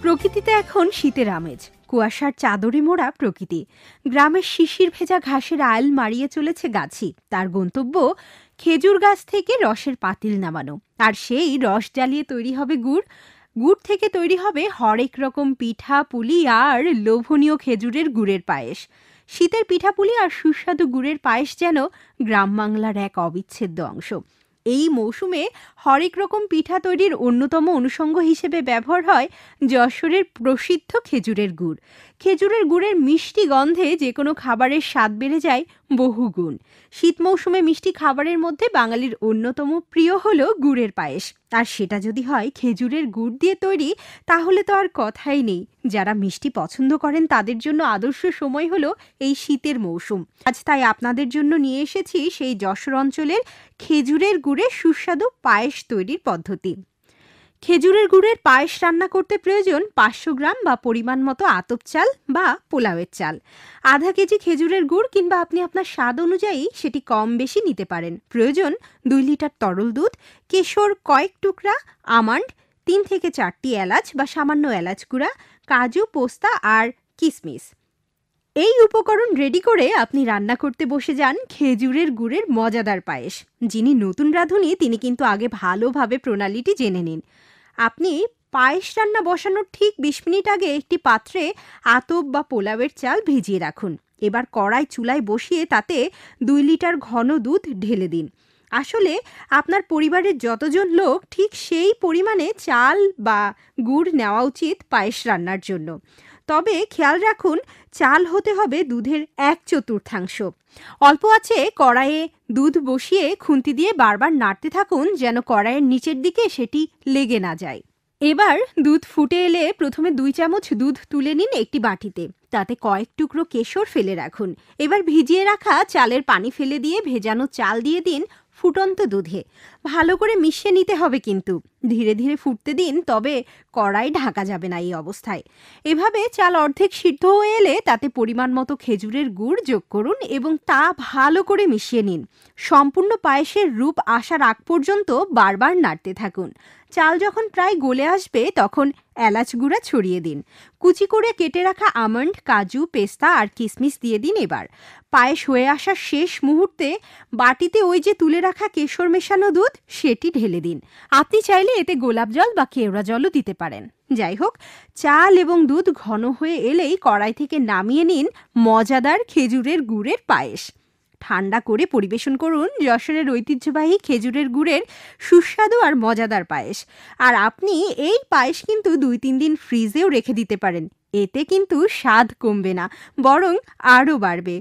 প্রকৃতিতে এখন শীতের আমেজ, কুয়াশার চাদরে মোড়া প্রকৃতি। গ্রামের শিশির ভেজা ঘাসের আইল মারিয়ে চলেছে গাছি। তার গন্তব্য খেজুর গাছ থেকে রসের পাতিল নামানো, আর সেই রস জ্বালিয়ে তৈরি হবে গুড়। গুড় থেকে তৈরি হবে হরেক রকম পিঠা পুলি আর লোভনীয় খেজুরের গুড়ের পায়েস। শীতের পিঠাপুলি আর সুস্বাদু গুড়ের পায়েস যেন গ্রাম বাংলার এক অবিচ্ছেদ্য অংশ। এই মৌসুমে হরেক রকম পিঠা তৈরির অন্যতম অনুষঙ্গ হিসেবে ব্যবহার হয় যশোরের প্রসিদ্ধ খেজুরের গুড়। খেজুরের গুড়ের মিষ্টি গন্ধে যে কোনো খাবারের স্বাদ বেড়ে যায় বহুগুণ। শীত মৌসুমে মিষ্টি খাবারের মধ্যে বাঙালির অন্যতম প্রিয় হলো গুড়ের পায়েস, আর সেটা যদি হয় খেজুরের গুড় দিয়ে তৈরি, তাহলে তো আর কথাই নেই। যারা মিষ্টি পছন্দ করেন তাদের জন্য আদর্শ সময় হলো এই শীতের মৌসুম। আজ তাই আপনাদের জন্য নিয়ে এসেছি সেই যশোর অঞ্চলের খেজুরের গুড়ের সুস্বাদু পায়েস তৈরির পদ্ধতি। খেজুরের গুড়ের পায়েস রান্না করতে প্রয়োজন 500 গ্রাম বা পরিমাণ মতো আতপ চাল বা পোলাওয়ের চাল, আধা কেজি খেজুরের গুড়, কিংবা আপনি আপনার স্বাদ অনুযায়ী সেটি কম বেশি নিতে পারেন। প্রয়োজন 2 লিটার তরল দুধ, কেশর কয়েক টুকরা, আমন্ড 3 থেকে 4টি এলাচ বা সামান্য এলাচ গুঁড়া, কাজু পোস্তা আর কিশমিশ। এই উপকরণ রেডি করে আপনি রান্না করতে বসে যান খেজুরের গুড়ের মজাদার পায়েস। যিনি নতুন রাঁধুনি তিনি কিন্তু আগে ভালোভাবে প্রণালীটি জেনে নিন। আপনি পায়েস রান্না বসানোর ঠিক 20 মিনিট আগে একটি পাত্রে আতপ বা পোলাওয়ের চাল ভিজিয়ে রাখুন। এবার কড়াই চুলায় বসিয়ে তাতে 2 লিটার ঘন দুধ ঢেলে দিন। আসলে আপনার পরিবারের যতজন লোক ঠিক সেই পরিমাণে চাল বা গুড় নেওয়া উচিত পায়েস রান্নার জন্য। তবে খেয়াল রাখুন, চাল হতে হবে দুধের 1/4। অল্প আছে কড়াইয়ে দুধ বসিয়ে খুন্তি দিয়ে বারবার নাড়তে থাকুন যেন কড়াইয়ের নিচের দিকে সেটি লেগে না যায়। এবার দুধ ফুটে এলে প্রথমে 2 চামচ দুধ তুলে নিন একটি বাটিতে, তাতে কয়েক টুকরো কেশর ফেলে রাখুন। এবার ভিজিয়ে রাখা চালের পানি ফেলে দিয়ে ভেজানো চাল দিয়ে দিন ফুটন্ত দুধে। ভালো করে মিশিয়ে নিতে হবে, কিন্তু ধীরে ধীরে ফুটতে দিন, তবে কড়াই ঢাকা যাবে না এই অবস্থায়। এভাবে চাল অর্ধেক সিদ্ধ হয়ে এলে তাতে পরিমাণ মতো খেজুরের গুড় যোগ করুন এবং তা ভালো করে মিশিয়ে নিন। সম্পূর্ণ পায়েসের রূপ আসার আগ পর্যন্ত বারবার নাড়তে থাকুন। চাল যখন প্রায় গলে আসবে তখন এলাচ গুঁড়া ছড়িয়ে দিন। কুচি করে কেটে রাখা আমন্ড, কাজু, পেস্তা আর কিশমিশ দিয়ে দিন। এবার পায়েস হয়ে আসার শেষ মুহূর্তে বাটিতে ওই যে তুলে রাখা কেশর মেশানো দুধ সেটি ঢেলে দিন। আপনি চাইলে এতে গোলাপ জল বা কেওড়া জলও দিতে পারেন। যাই হোক, চাল এবং দুধ ঘন হয়ে এলেই কড়াই থেকে নামিয়ে নিন মজাদার খেজুরের গুড়ের পায়েস। ঠান্ডা করে পরিবেশন করুন যশোরের ঐতিহ্যবাহী খেজুরের গুড়ের সুস্বাদু আর মজাদার পায়েস। আর আপনি এই পায়েস কিন্তু 2-3 দিন ফ্রিজেও রেখে দিতে পারেন। এতে কিন্তু স্বাদ কমবে না, বরং আরও বাড়বে।